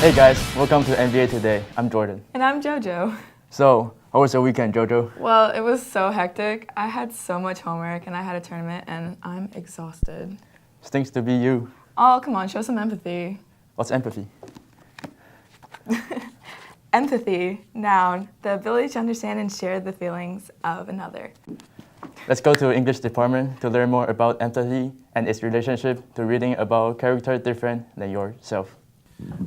Hey guys, welcome to MVA today. I'm Jordan. And I'm JoJo. So, how was your weekend, JoJo? Well, it was so hectic. I had so much homework and I had a tournament and I'm exhausted. Stinks to be you. Oh, come on, show some empathy. What's empathy? Empathy, noun, the ability to understand and share the feelings of another. Let's go to English department to learn more about empathy and its relationship to reading about character different than yourself.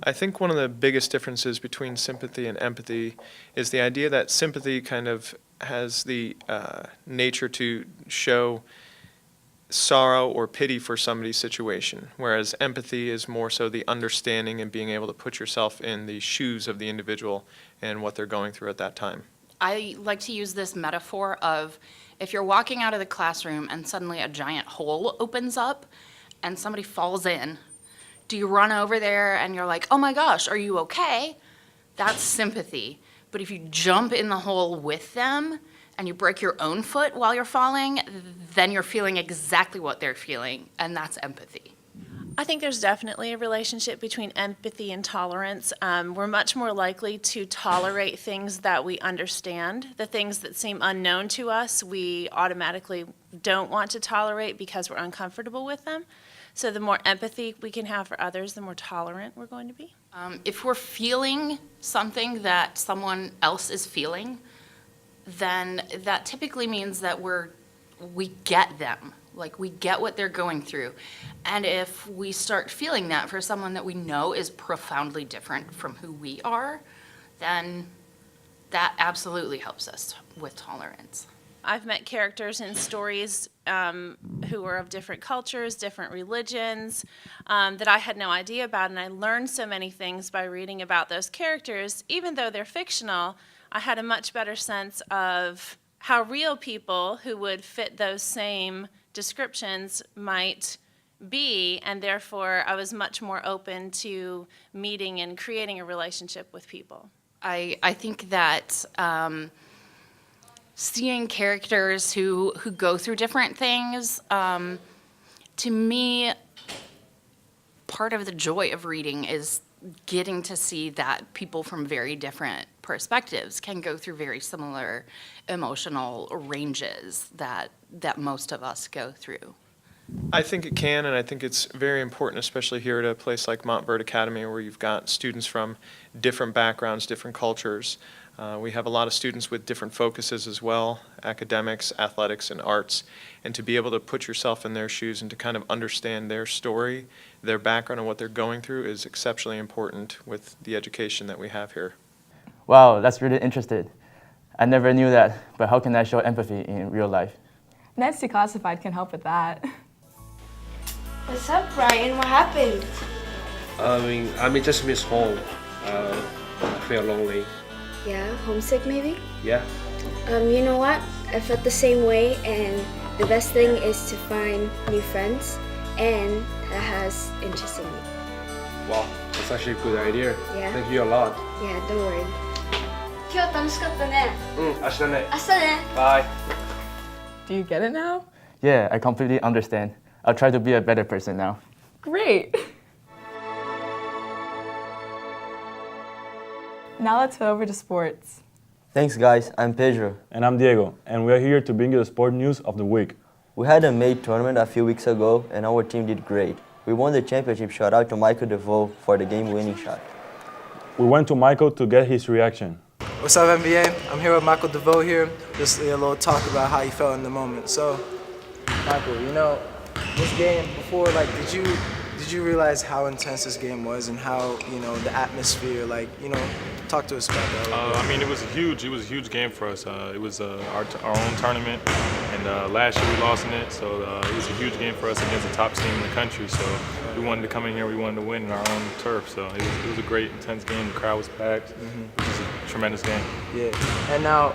I think one of the biggest differences between sympathy and empathy is the idea that sympathy kind of has the nature to show sorrow or pity for somebody's situation, whereas empathy is more so the understanding and being able to put yourself in the shoes of the individual and what they're going through at that time. I like to use this metaphor of if you're walking out of the classroom and suddenly a giant hole opens up and somebody falls in, do you run over there and you're like, oh my gosh, are you okay? That's sympathy. But if you jump in the hole with them and you break your own foot while you're falling, then you're feeling exactly what they're feeling, and that's empathy. I think there's definitely a relationship between empathy and tolerance. We're much more likely to tolerate things that we understand. The things that seem unknown to us, we automatically don't want to tolerate because we're uncomfortable with them. So the more empathy we can have for others, the more tolerant we're going to be. If we're feeling something that someone else is feeling, then that typically means that we get them. Like, we get what they're going through. And if we start feeling that for someone that we know is profoundly different from who we are, then that absolutely helps us with tolerance. I've met characters in stories who are of different cultures, different religions, that I had no idea about, and I learned so many things by reading about those characters. Even though they're fictional, I had a much better sense of how real people who would fit those same descriptions might be, and therefore I was much more open to meeting and creating a relationship with people. I think that seeing characters who go through different things, to me, part of the joy of reading is getting to see that people from very different perspectives can go through very similar emotional ranges that most of us go through. I think it can, and I think it's very important, especially here at a place like Montverde Academy, where you've got students from different backgrounds, different cultures. We have a lot of students with different focuses as well, academics, athletics, and arts. And to be able to put yourself in their shoes and to kind of understand their story, their background, and what they're going through is exceptionally important with the education that we have here. Wow, that's really interesting. I never knew that, but how can I show empathy in real life? Ned's Declassified can help with that. What's up, Brian? What happened? I just miss home. I feel lonely. Yeah, homesick maybe? Yeah. You know what? I felt the same way, and the best thing is to find new friends, and that has interest in me. Wow, that's actually a good idea. Yeah. Thank you a lot. Yeah, don't worry. 今日楽しかったね。明日ね。明日ね。 Bye. Do you get it now? Yeah, I completely understand. I'll try to be a better person now. Great! Now let's head over to sports. Thanks guys, I'm Pedro. And I'm Diego, and we're here to bring you the sport news of the week. We had a May tournament a few weeks ago and our team did great. We won the championship. Shout out to Michael DeVoe for the game-winning shot. We went to Michael to get his reaction. What's up, MVA? I'm here with Michael DeVoe here. Just a little talk about how you felt in the moment. So, Michael, you know, this game before, like, did you realize how intense this game was and how, you know, the atmosphere, like, you know, talk to us about that. I mean, it was a huge game for us. It was our own tournament, and last year we lost in it, so it was a huge game for us against the top team in the country. So we wanted to come in here, we wanted to win in our own turf. So it was a great, intense game. The crowd was packed. It was a tremendous game. Yeah, and now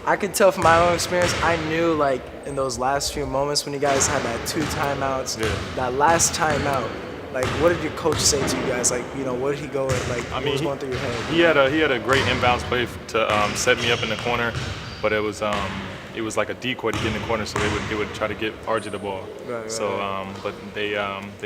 I could tell from my own experience, I knew, like, in those last few moments when you guys had that 2 timeouts, that last timeout, like, what did your coach say to you guys? Like, you know, what did he go with? Like, what was going through your head? He had a great inbounds play to set me up in the corner, but it was like a decoy to get in the corner, so they would try to get RJ the ball. But they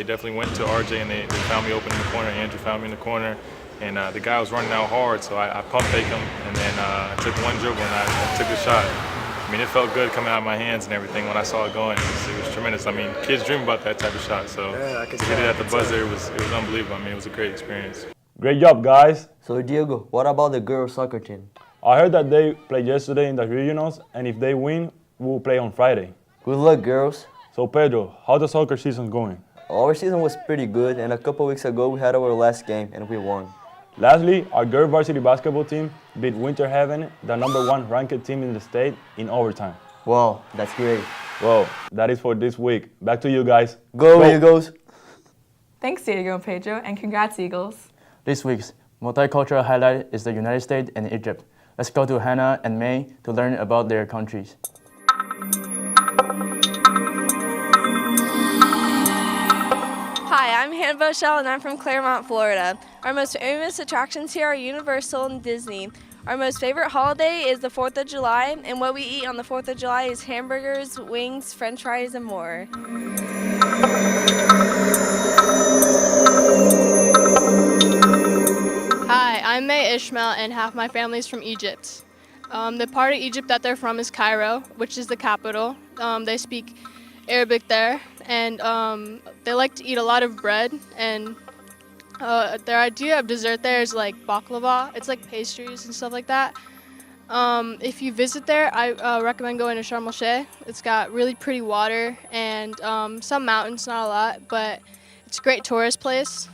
definitely went to RJ and they found me open in the corner. Andrew found me in the corner, and the guy was running out hard, so I pump faked him, and then I took one dribble and I took the shot. I mean, it felt good coming out of my hands and everything when I saw it going. It was tremendous. I mean, kids dream about that type of shot, so Yeah, to get it at the buzzer, it was unbelievable. I mean, it was a great experience. Great job, guys. So Diego, what about the girls soccer team? I heard that they played yesterday in the regionals, and if they win, we'll play on Friday. Good luck, girls. So Pedro, how's the soccer season going? Our season was pretty good, and a couple weeks ago we had our last game and we won. Lastly, our girl varsity basketball team beat Winter Haven, the #1 ranked team in the state, in overtime. Wow, that's great. Well, that is for this week. Back to you guys. Go Eagles! Thanks, Diego and Pedro, and congrats, Eagles. This week's multicultural highlight is the United States and Egypt. Let's go to Hannah and May to learn about their countries. Hi, I'm Hannah Boschel and I'm from Claremont, Florida. Our most famous attractions here are Universal and Disney. Our most favorite holiday is the 4th of July, and what we eat on the 4th of July is hamburgers, wings, french fries, and more. Hi, I'm May Ishmael and half my family's from Egypt. The part of Egypt that they're from is Cairo, which is the capital. They speak Arabic there, and they like to eat a lot of bread, and their idea of dessert there is like baklava. It's like pastries and stuff like that. If you visit there, I recommend going to Sharm el-Sheikh. It's got really pretty water and some mountains, not a lot, but it's a great tourist place.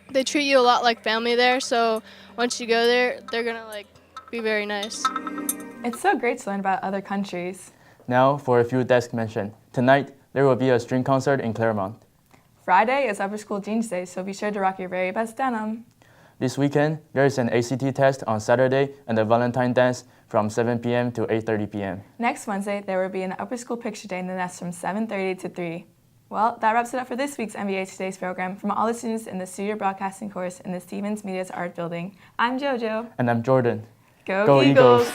They treat you a lot like family there, so once you go there, they're gonna like be very nice. It's so great to learn about other countries. Now for a few desks mentioned. Tonight, there will be a string concert in Claremont. Friday is Upper School Jeans Day, so be sure to rock your very best denim. This weekend, there is an ACT test on Saturday and a Valentine dance from 7 p.m. to 8:30 p.m. Next Wednesday, there will be an Upper School Picture Day in the Nest from 7:30 to 3. Well, that wraps it up for this week's MVA Today's program. From all the students in the Studio Broadcasting course in the Stevens Media's Art Building, I'm JoJo. And I'm Jordan. Go Eagles!